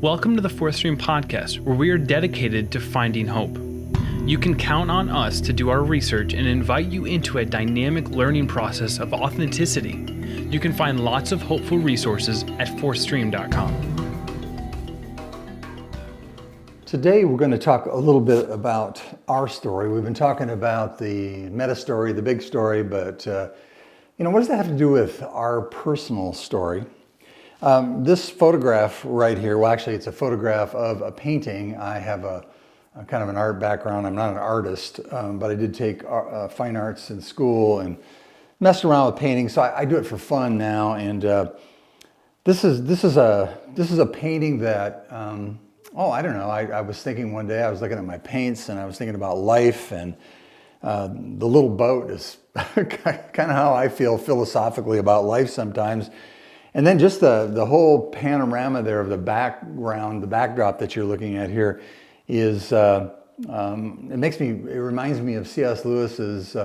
Welcome to the Fourthstream podcast, where we are dedicated to finding hope. You can count on us to do our research and invite you into a dynamic learning process of authenticity. You can find lots of hopeful resources at fourthstream.com. Today we're going to talk a little bit about our story. We've been talking about the meta story, the big story, but what does that have to do with our personal story? This photograph right here, well actually it's a photograph of a painting. I have a kind of an art background. I'm not an artist, but I did take fine arts in school and messed around with painting, so I do it for fun now. And this is a painting that I don't know. I was thinking one day, I was looking at my paints and I was thinking about life, and the little boat is kind of how I feel philosophically about life sometimes. And then just the whole panorama there of the background, the backdrop that you're looking at here is, it reminds me of C.S. Lewis's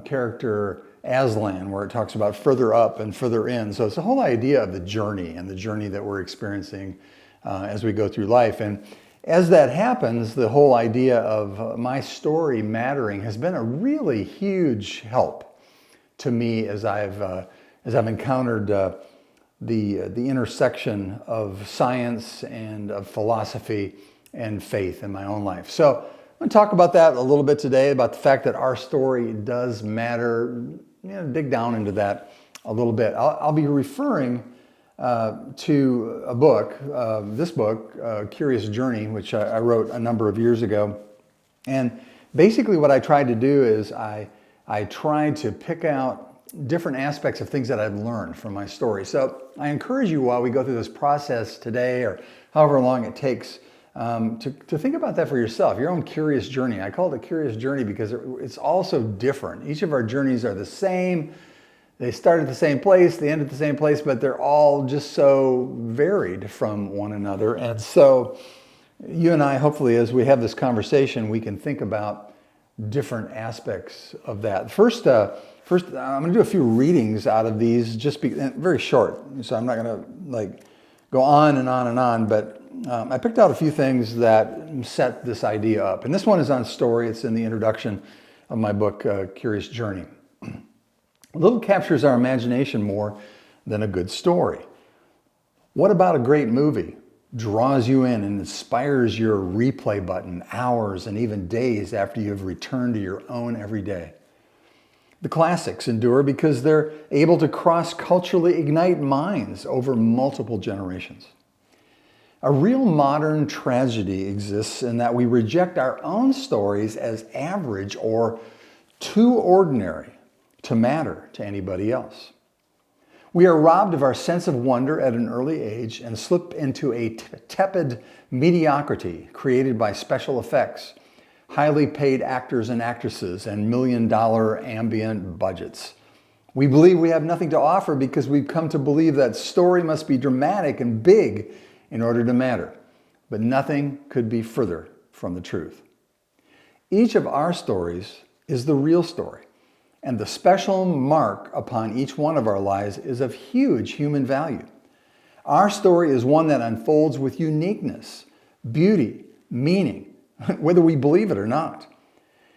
character Aslan, where it talks about further up and further in. So it's the whole idea of the journey and the journey that we're experiencing as we go through life. And as that happens, the whole idea of my story mattering has been a really huge help to me as I've encountered the intersection of science and of philosophy and faith in my own life. So I'm going to talk about that a little bit today, about the fact that our story does matter. Dig down into that a little bit. I'll be referring to a book, this book, Curious Journey, which I wrote a number of years ago. And basically what I tried to do is I tried to pick out different aspects of things that I've learned from my story. So I encourage you, while we go through this process today, or however long it takes, to think about that for yourself, your own curious journey. I call it a curious journey because it's all so different. Each of our journeys are the same. They start at the same place, they end at the same place, but they're all just so varied from one another. And so you and I, hopefully, as we have this conversation, we can think about different aspects of that. First, I'm going to do a few readings out of these, very short. So I'm not going to go on and on and on, but I picked out a few things that set this idea up. And this one is on story. It's in the introduction of my book, Curious Journey. Little captures our imagination more than a good story. What about a great movie draws you in and inspires your replay button hours and even days after you've returned to your own everyday? The classics endure because they're able to cross-culturally ignite minds over multiple generations. A real modern tragedy exists in that we reject our own stories as average or too ordinary to matter to anybody else. We are robbed of our sense of wonder at an early age and slip into a tepid mediocrity created by special effects, highly paid actors and actresses, and million-dollar ambient budgets. We believe we have nothing to offer because we've come to believe that story must be dramatic and big in order to matter. But nothing could be further from the truth. Each of our stories is the real story, and the special mark upon each one of our lives is of huge human value. Our story is one that unfolds with uniqueness, beauty, meaning, whether we believe it or not.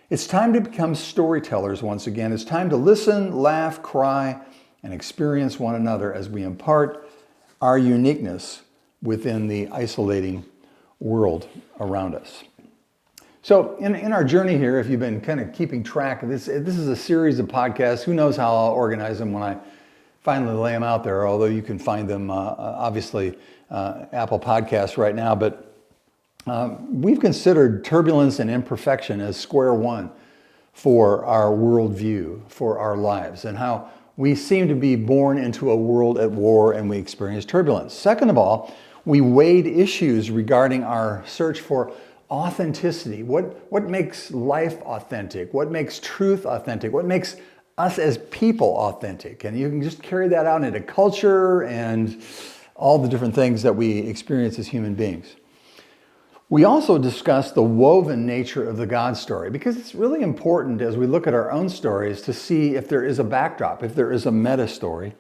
It's time to become storytellers once again. It's time to listen, laugh, cry, and experience one another as we impart our uniqueness within the isolating world around us. So in our journey here, if you've been kind of keeping track of this is a series of podcasts. Who knows how I'll organize them when I finally lay them out there, although you can find them, obviously, Apple Podcasts right now. But we've considered turbulence and imperfection as square one for our worldview, for our lives, and how we seem to be born into a world at war and we experience turbulence. Second of all, we weighed issues regarding our search for authenticity. What makes life authentic? What makes truth authentic? What makes us as people authentic? And you can just carry that out into culture and all the different things that we experience as human beings. We also discussed the woven nature of the God story, because it's really important as we look at our own stories to see if there is a backdrop, if there is a meta story.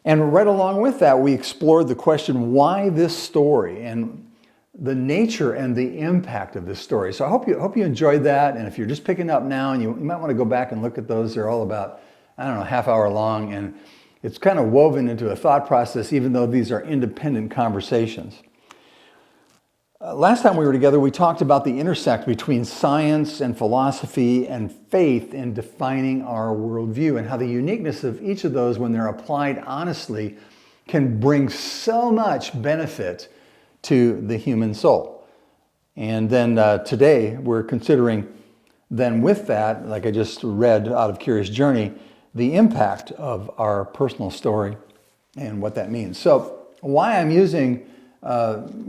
And right along with that, we explored the question, why this story, and the nature and the impact of this story. So I hope you enjoyed that. And if you're just picking up now, and you might want to go back and look at those, they're all about, half hour long. And it's kind of woven into a thought process, even though these are independent conversations. Last time we were together, we talked about the intersect between science and philosophy and faith in defining our worldview, and how the uniqueness of each of those, when they're applied honestly, can bring so much benefit to the human soul. And then today we're considering, then with that, like I just read out of Curious Journey, the impact of our personal story and what that means. So why I'm using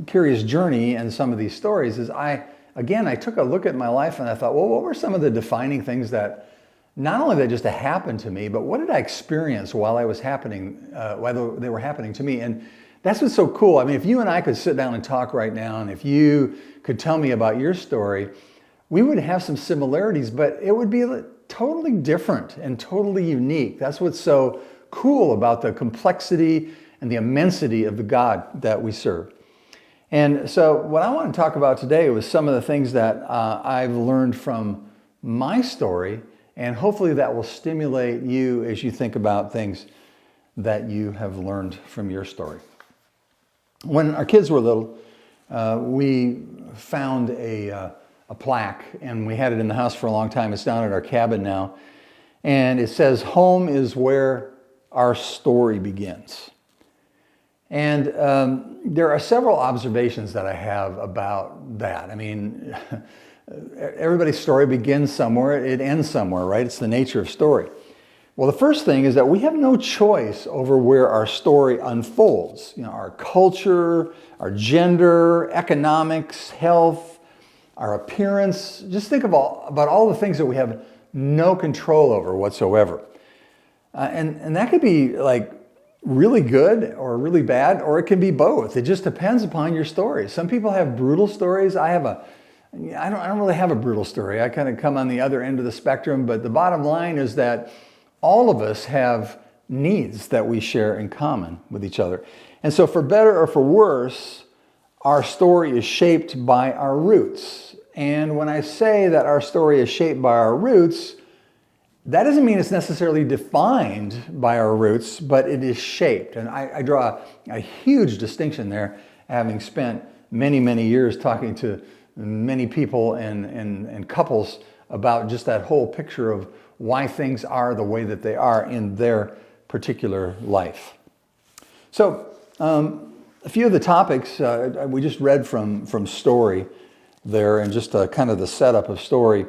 Curious Journey and some of these stories is I took a look at my life and I thought, well, what were some of the defining things that not only that just happened to me, but what did I experience while they were happening to me? And that's what's so cool. I mean, if you and I could sit down and talk right now, and if you could tell me about your story, we would have some similarities, but it would be totally different and totally unique. That's what's so cool about the complexity and the immensity of the God that we serve. And so what I want to talk about today was some of the things that I've learned from my story, and hopefully that will stimulate you as you think about things that you have learned from your story. When our kids were little, we found a plaque, and we had it in the house for a long time. It's down at our cabin now. And it says, "Home is where our story begins." And there are several observations that I have about that. I mean, everybody's story begins somewhere, it ends somewhere, right? It's the nature of story. Well, the first thing is that we have no choice over where our story unfolds. Our culture, our gender, economics, health, our appearance. Just think about all the things that we have no control over whatsoever. And that could be like really good or really bad, or it can be both. It just depends upon your story. Some people have brutal stories. I don't really have a brutal story. I kind of come on the other end of the spectrum, but the bottom line is that all of us have needs that we share in common with each other. And so for better or for worse, our story is shaped by our roots. And when I say that our story is shaped by our roots, that doesn't mean it's necessarily defined by our roots, but it is shaped. And I draw a huge distinction there, having spent many, many years talking to many people and couples about just that whole picture of why things are the way that they are in their particular life. So a few of the topics we just read from story there, and just kind of the setup of story.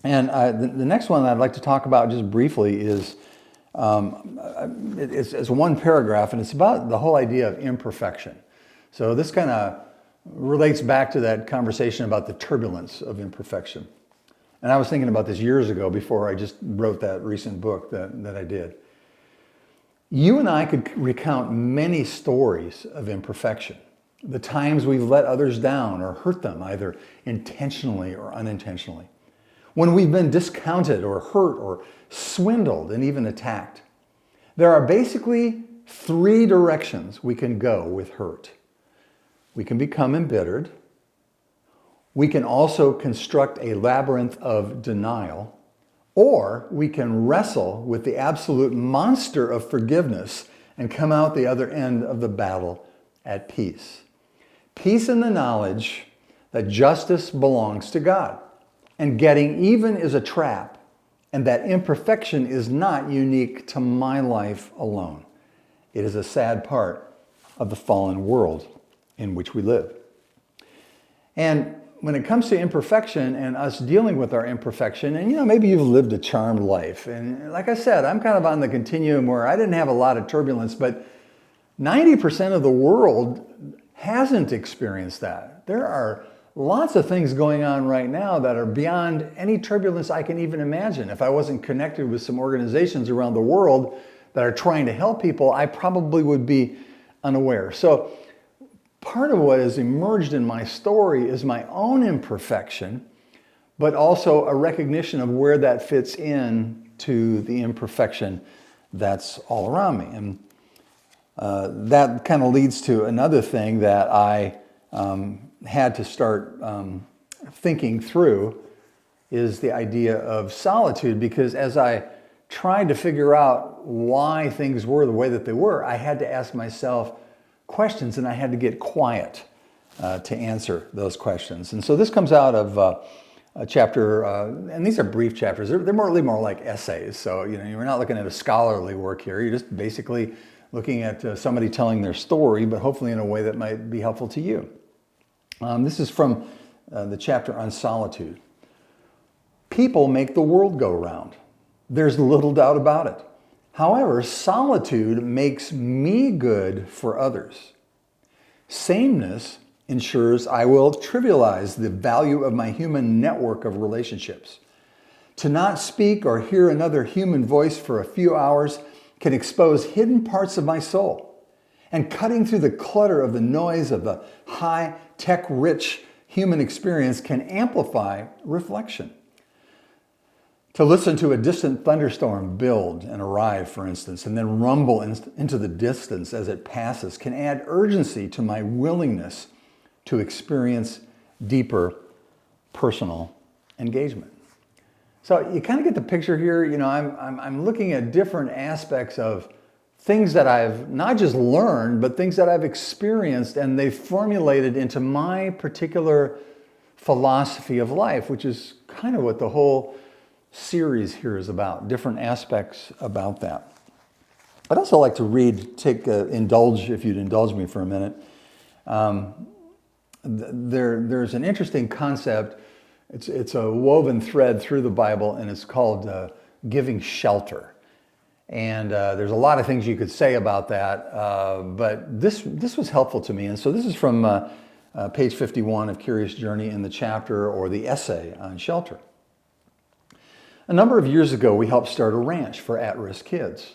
And the next one that I'd like to talk about just briefly is, it's one paragraph, and it's about the whole idea of imperfection. So this kind of relates back to that conversation about the turbulence of imperfection. And I was thinking about this years ago before I just wrote that recent book that I did. You and I could recount many stories of imperfection. The times we've let others down or hurt them, either intentionally or unintentionally. When we've been discounted or hurt or swindled and even attacked. There are basically three directions we can go with hurt. We can become embittered. We can also construct a labyrinth of denial, or we can wrestle with the absolute monster of forgiveness and come out the other end of the battle at peace. Peace in the knowledge that justice belongs to God, and getting even is a trap, and that imperfection is not unique to my life alone. It is a sad part of the fallen world in which we live. And when it comes to imperfection and us dealing with our imperfection, and maybe you've lived a charmed life. And like I said, I'm kind of on the continuum where I didn't have a lot of turbulence, but 90% of the world hasn't experienced that. There are lots of things going on right now that are beyond any turbulence I can even imagine. If I wasn't connected with some organizations around the world that are trying to help people, I probably would be unaware. So part of what has emerged in my story is my own imperfection, but also a recognition of where that fits in to the imperfection that's all around me. And That kind of leads to another thing that I had to start thinking through, is the idea of solitude, because as I tried to figure out why things were the way that they were, I had to ask myself questions, and I had to get quiet to answer those questions. And so this comes out of a chapter, and these are brief chapters. They're really more like essays. So you're not looking at a scholarly work here. You're just basically looking at somebody telling their story, but hopefully in a way that might be helpful to you. This is from the chapter on solitude. People make the world go round. There's little doubt about it. However, solitude makes me good for others. Sameness ensures I will trivialize the value of my human network of relationships. To not speak or hear another human voice for a few hours can expose hidden parts of my soul. And cutting through the clutter of the noise of the high-tech rich human experience can amplify reflection. To listen to a distant thunderstorm build and arrive, for instance, and then rumble into the distance as it passes can add urgency to my willingness to experience deeper personal engagement. So you kind of get the picture here. I'm looking at different aspects of things that I've not just learned, but things that I've experienced, and they've formulated into my particular philosophy of life, which is kind of what the whole series here is about, different aspects about that. I'd also like to if you'd indulge me for a minute. There's an interesting concept. It's a woven thread through the Bible, and it's called giving shelter. And there's a lot of things you could say about that, but this was helpful to me. And so this is from page 51 of Curious Journey in the chapter or the essay on shelter. A number of years ago, we helped start a ranch for at-risk kids.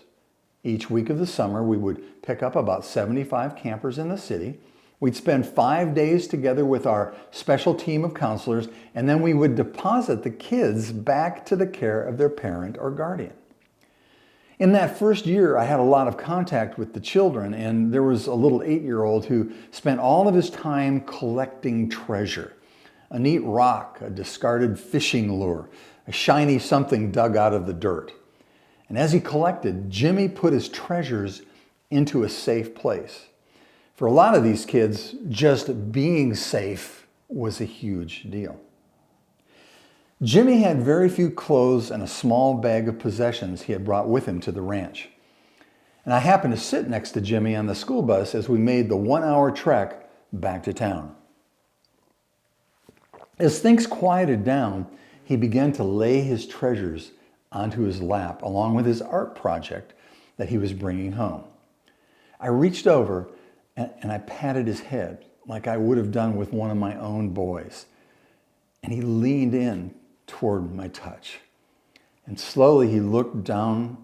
Each week of the summer, we would pick up about 75 campers in the city. We'd spend 5 days together with our special team of counselors, and then we would deposit the kids back to the care of their parent or guardian. In that first year, I had a lot of contact with the children, and there was a little 8-year-old who spent all of his time collecting treasure. A neat rock, a discarded fishing lure, a shiny something dug out of the dirt. And as he collected, Jimmy put his treasures into a safe place. For a lot of these kids, just being safe was a huge deal. Jimmy had very few clothes and a small bag of possessions he had brought with him to the ranch. And I happened to sit next to Jimmy on the school bus as we made the 1-hour trek back to town. As things quieted down, he began to lay his treasures onto his lap, along with his art project that he was bringing home. I reached over and I patted his head like I would have done with one of my own boys. And he leaned in toward my touch. And slowly he looked down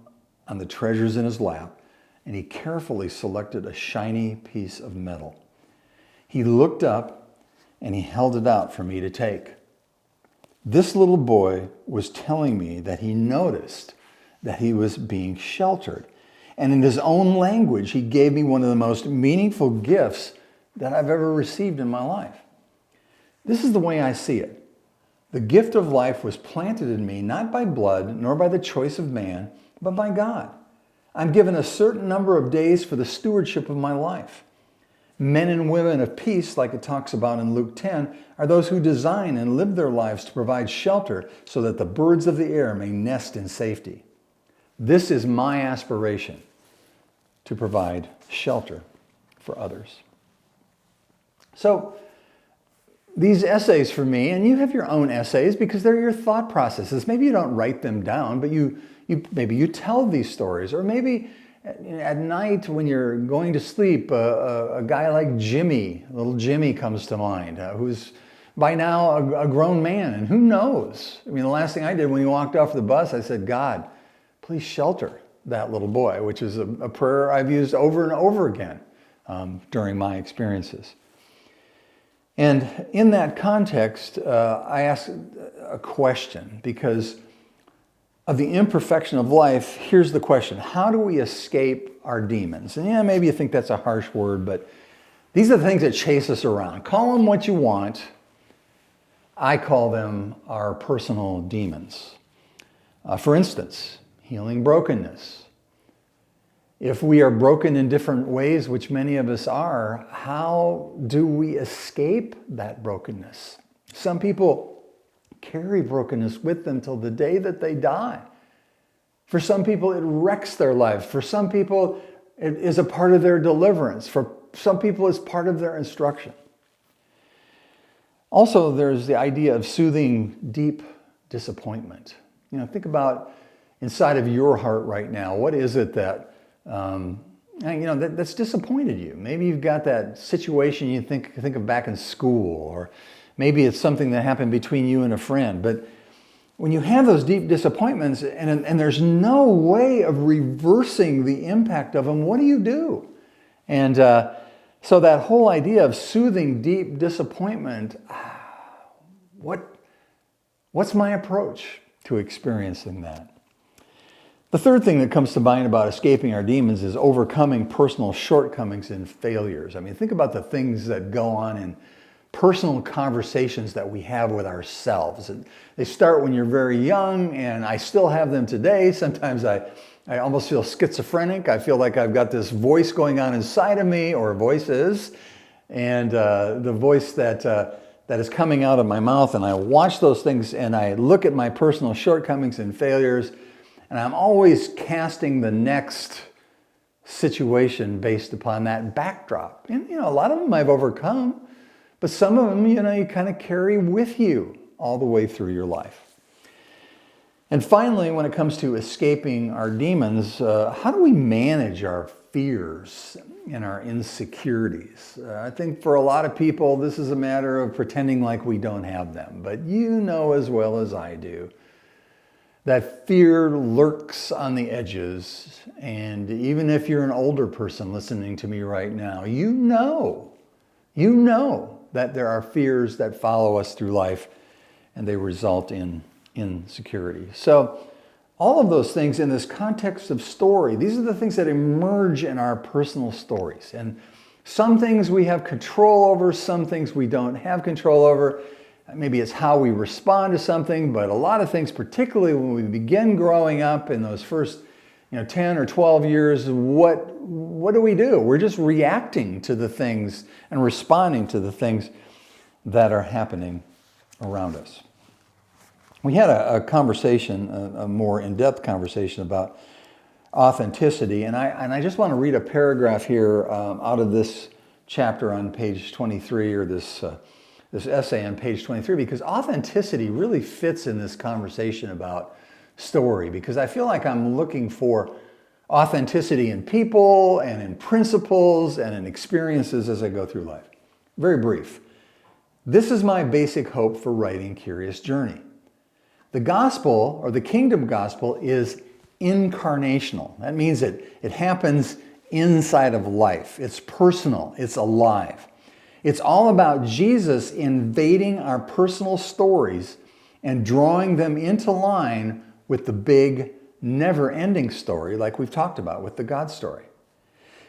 on the treasures in his lap, and he carefully selected a shiny piece of metal. He looked up and he held it out for me to take. This little boy was telling me that he noticed that he was being sheltered. And in his own language, he gave me one of the most meaningful gifts that I've ever received in my life. This is the way I see it. The gift of life was planted in me not by blood nor by the choice of man, but by God. I'm given a certain number of days for the stewardship of my life. Men and women of peace, like it talks about in Luke 10, are those who design and live their lives to provide shelter so that the birds of the air may nest in safety. This is my aspiration, to provide shelter for others. So these essays for me, and you have your own essays because they're your thought processes. Maybe you don't write them down, but maybe you tell these stories. Or maybe at night when you're going to sleep, a guy like Jimmy, little Jimmy comes to mind, who's by now a grown man. And who knows? I mean, the last thing I did when he walked off the bus, I said, God, please shelter that little boy, which is a prayer I've used over and over again during my experiences. And in that context, I asked a question because of the imperfection of life, here's the question. How do we escape our demons? And yeah, maybe you think that's a harsh word, but these are the things that chase us around. Call them what you want. I call them our personal demons. For instance, healing brokenness. If we are broken in different ways, which many of us are, how do we escape that brokenness? Some people carry brokenness with them till the day that they die. For some people, it wrecks their lives. For some people, it is a part of their deliverance. For some people, it's part of their instruction. Also, there's the idea of soothing deep disappointment. Think about inside of your heart right now. What is it that that's disappointed you? Maybe you've got that situation you think of back in school, or maybe it's something that happened between you and a friend. But when you have those deep disappointments and there's no way of reversing the impact of them, what do? And so that whole idea of soothing deep disappointment, what's my approach to experiencing that? The third thing that comes to mind about escaping our demons is overcoming personal shortcomings and failures. Think about the things that go on in personal conversations that we have with ourselves. And they start when you're very young, and I still have them today. Sometimes I almost feel schizophrenic. I feel like I've got this voice going on inside of me, or voices, and the voice that is coming out of my mouth. And I watch those things, and I look at my personal shortcomings and failures, and I'm always casting the next situation based upon that backdrop. And a lot of them I've overcome, but some of them, you kind of carry with you all the way through your life. And finally, when it comes to escaping our demons, how do we manage our fears and our insecurities? I think for a lot of people, this is a matter of pretending like we don't have them. But you know as well as I do that fear lurks on the edges. And even if you're an older person listening to me right now, you know that there are fears that follow us through life, and they result in insecurity. So all of those things in this context of story, these are the things that emerge in our personal stories. And some things we have control over, some things we don't have control over. Maybe it's how we respond to something, but a lot of things, particularly when we begin growing up in those first 10 or 12 years, what do? We're just reacting to the things and responding to the things that are happening around us. We had a conversation, a more in-depth conversation about authenticity, and I just want to read a paragraph here out of this chapter on page 23, or this essay on page 23, because authenticity really fits in this conversation about story, because I feel like I'm looking for authenticity in people and in principles and in experiences as I go through life. Very brief. This is my basic hope for writing Curious Journey. The gospel, or the kingdom gospel, is incarnational. That means it happens inside of life. It's personal. It's alive. It's all about Jesus invading our personal stories and drawing them into line with the big, never-ending story, like we've talked about with the God story.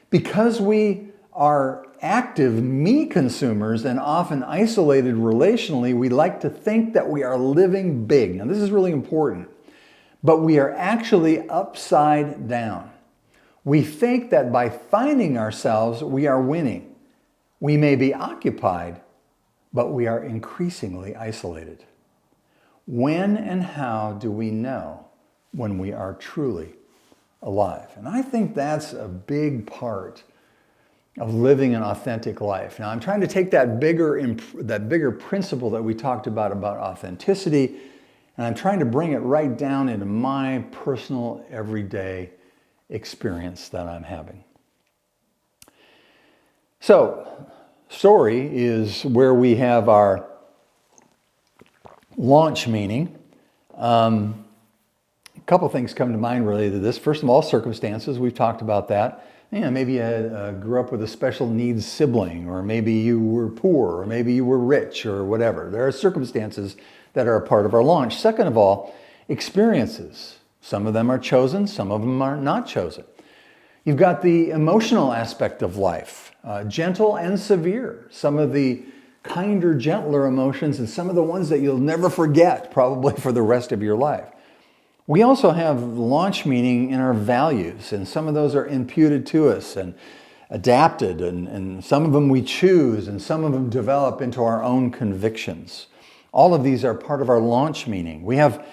Because we are active me consumers and often isolated relationally, we like to think that we are living big. Now, this is really important, but we are actually upside down. We think that by finding ourselves, we are winning. We may be occupied, but we are increasingly isolated. When and how do we know when we are truly alive? And I think that's a big part of living an authentic life. Now, I'm trying to take that bigger principle that we talked about authenticity, and I'm trying to bring it right down into my personal everyday experience that I'm having. So, story is where we have our launch meaning. A couple things come to mind related to this. First of all, circumstances. We've talked about that. Maybe you grew up with a special needs sibling, or maybe you were poor, or maybe you were rich, or whatever. There are circumstances that are a part of our launch. Second of all, experiences. Some of them are chosen, some of them are not chosen. You've got the emotional aspect of life, gentle and severe. Some of the kinder, gentler emotions, and some of the ones that you'll never forget, probably for the rest of your life. We also have launch meaning in our values, and some of those are imputed to us and adapted, and some of them we choose, and some of them develop into our own convictions. All of these are part of our launch meaning. We have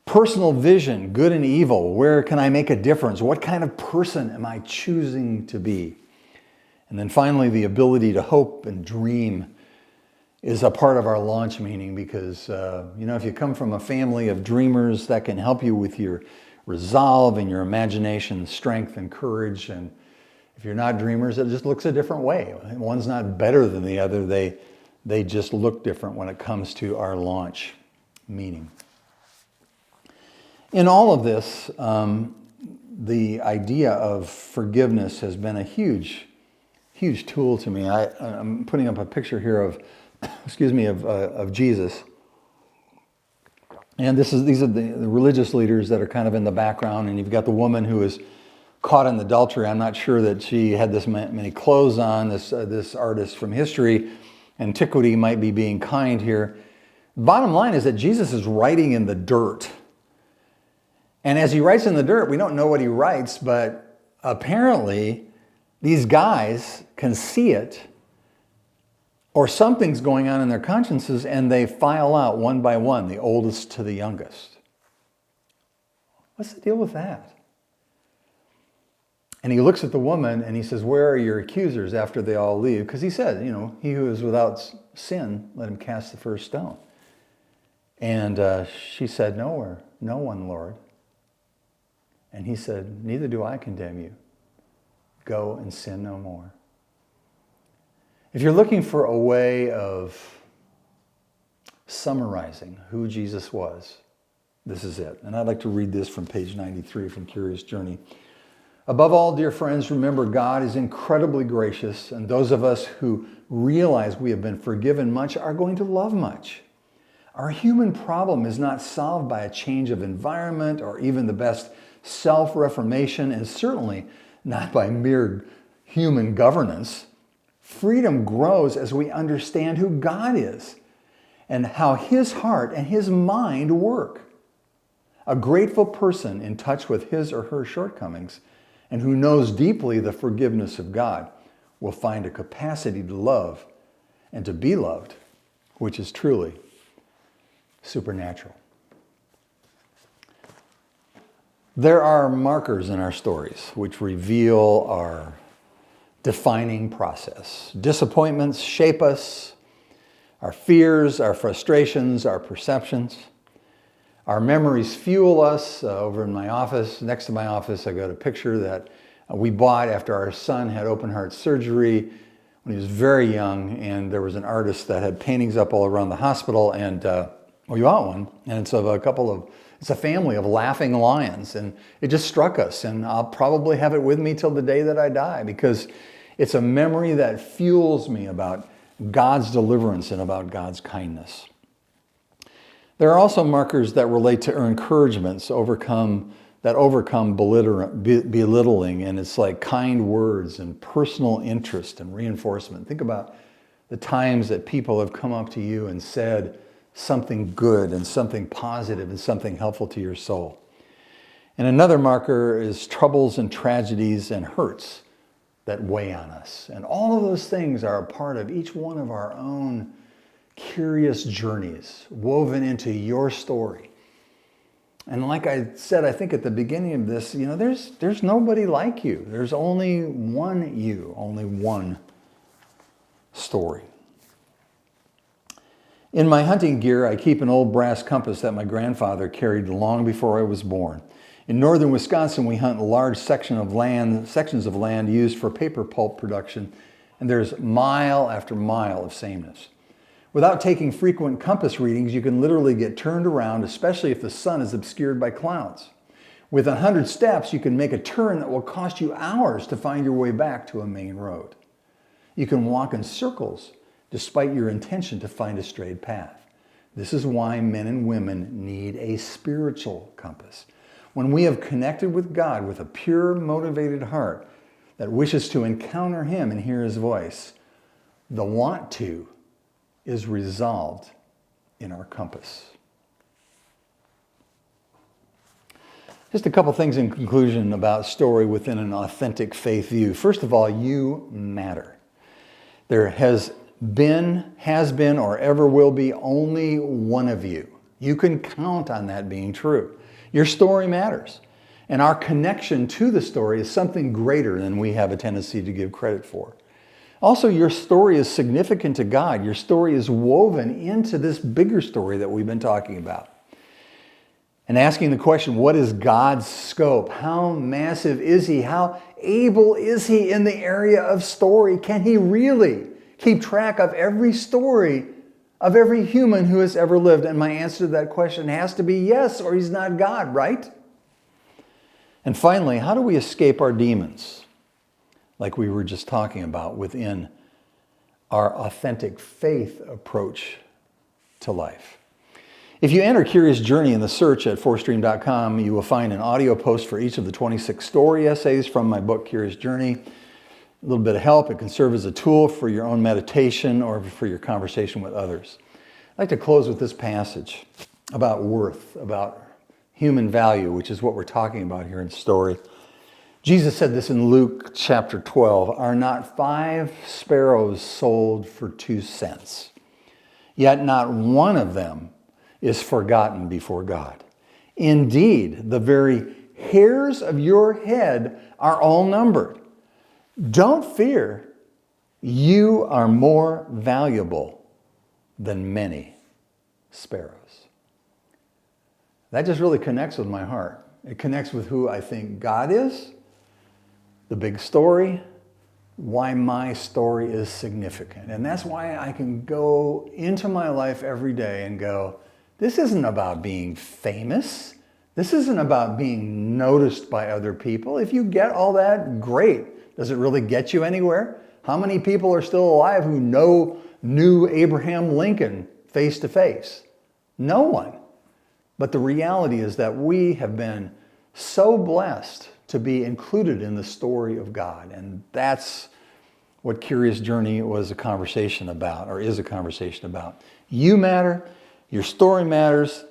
personal vision, good and evil. Where can I make a difference? What kind of person am I choosing to be? And then finally, the ability to hope and dream is a part of our launch meaning, because if you come from a family of dreamers, that can help you with your resolve and your imagination, strength and courage. And if you're not dreamers, it just looks a different way. One's not better than the other. They just look different when it comes to our launch meaning. In all of this, the idea of forgiveness has been a huge tool to me. I'm putting up a picture here of Jesus. And these are the religious leaders that are kind of in the background, and you've got the woman who is caught in adultery. I'm not sure that she had this many clothes on. This artist from history, antiquity, might be being kind here. Bottom line is that Jesus is writing in the dirt. And as he writes in the dirt, we don't know what he writes, but apparently these guys can see it, or something's going on in their consciences, and they file out one by one, the oldest to the youngest. What's the deal with that? And he looks at the woman and he says, "Where are your accusers?" after they all leave. Because he said, "He who is without sin, let him cast the first stone." And she said, "Nowhere, no one, Lord." And he said, "Neither do I condemn you. Go and sin no more." If you're looking for a way of summarizing who Jesus was, this is it. And I'd like to read this from page 93 from Curious Journey. "Above all, dear friends, remember God is incredibly gracious, and those of us who realize we have been forgiven much are going to love much. Our human problem is not solved by a change of environment or even the best self-reformation, and certainly not by mere human governance. Freedom grows as we understand who God is and how his heart and his mind work. A grateful person in touch with his or her shortcomings and who knows deeply the forgiveness of God will find a capacity to love and to be loved, which is truly supernatural." There are markers in our stories which reveal our defining process. Disappointments shape us, our fears, our frustrations, our perceptions. Our memories fuel us. Over in my office, next to my office, I got a picture that we bought after our son had open heart surgery when he was very young, and there was an artist that had paintings up all around the hospital, and we bought one, and it's a family of laughing lions, and it just struck us, and I'll probably have it with me till the day that I die, because it's a memory that fuels me about God's deliverance and about God's kindness. There are also markers that relate to encouragements that overcome belittling, and it's like kind words and personal interest and reinforcement. Think about the times that people have come up to you and said something good and something positive and something helpful to your soul. And another marker is troubles and tragedies and hurts that weigh on us. And all of those things are a part of each one of our own curious journeys woven into your story. And like I said, I think at the beginning of this, there's nobody like you. There's only one you, only one story. In my hunting gear, I keep an old brass compass that my grandfather carried long before I was born. In northern Wisconsin, we hunt large sections of land used for paper pulp production, and there's mile after mile of sameness. Without taking frequent compass readings, you can literally get turned around, especially if the sun is obscured by clouds. With 100 steps, you can make a turn that will cost you hours to find your way back to a main road. You can walk in circles despite your intention to find a straight path. This is why men and women need a spiritual compass. when we have connected with God with a pure, motivated heart that wishes to encounter Him and hear His voice, the want to is resolved in our compass. Just a couple things in conclusion about story within an authentic faith view. First of all, you matter. There has been, or ever will be only one of you. You can count on that being true. Your story matters. And our connection to the story is something greater than we have a tendency to give credit for. Also, your story is significant to God. Your story is woven into this bigger story that we've been talking about. And asking the question, what is God's scope? How massive is He? How able is He in the area of story? Can He really keep track of every story of every human who has ever lived? And my answer to that question has to be yes, or He's not God, right? And finally, how do we escape our demons? Like we were just talking about within our authentic faith approach to life. If you enter Curious Journey in the search at Fourthstream.com, you will find an audio post for each of the 26 story essays from my book, Curious Journey. A little bit of help. It can serve as a tool for your own meditation or for your conversation with others. I'd like to close with this passage about worth, about human value, which is what we're talking about here in story. Jesus said this in Luke chapter 12, "Are not 5 sparrows sold for 2 cents? Yet not one of them is forgotten before God. Indeed, the very hairs of your head are all numbered. Don't fear, you are more valuable than many sparrows." That just really connects with my heart. It connects with who I think God is, the big story, why my story is significant. And that's why I can go into my life every day and go, this isn't about being famous. This isn't about being noticed by other people. If you get all that, great. Does it really get you anywhere? How many people are still alive who knew Abraham Lincoln face to face? No one. But the reality is that we have been so blessed to be included in the story of God. And that's what Curious Journey was a conversation about, or is a conversation about. You matter. Your story matters.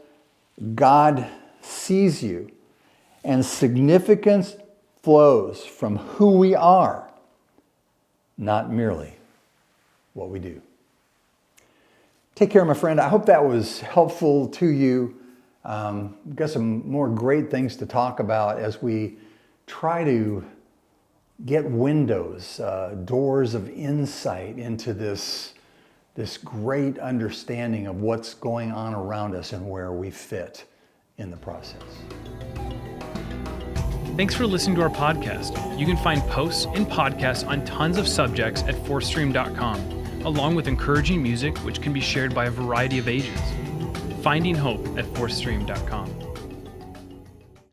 God sees you. And significance flows from who we are, not merely what we do. Take care, my friend. I hope that was helpful to you. We've got some more great things to talk about as we try to get windows, doors of insight into this great understanding of what's going on around us and where we fit in the process. Thanks for listening to our podcast. You can find posts and podcasts on tons of subjects at Fourthstream.com, along with encouraging music which can be shared by a variety of ages. Finding hope at Fourthstream.com.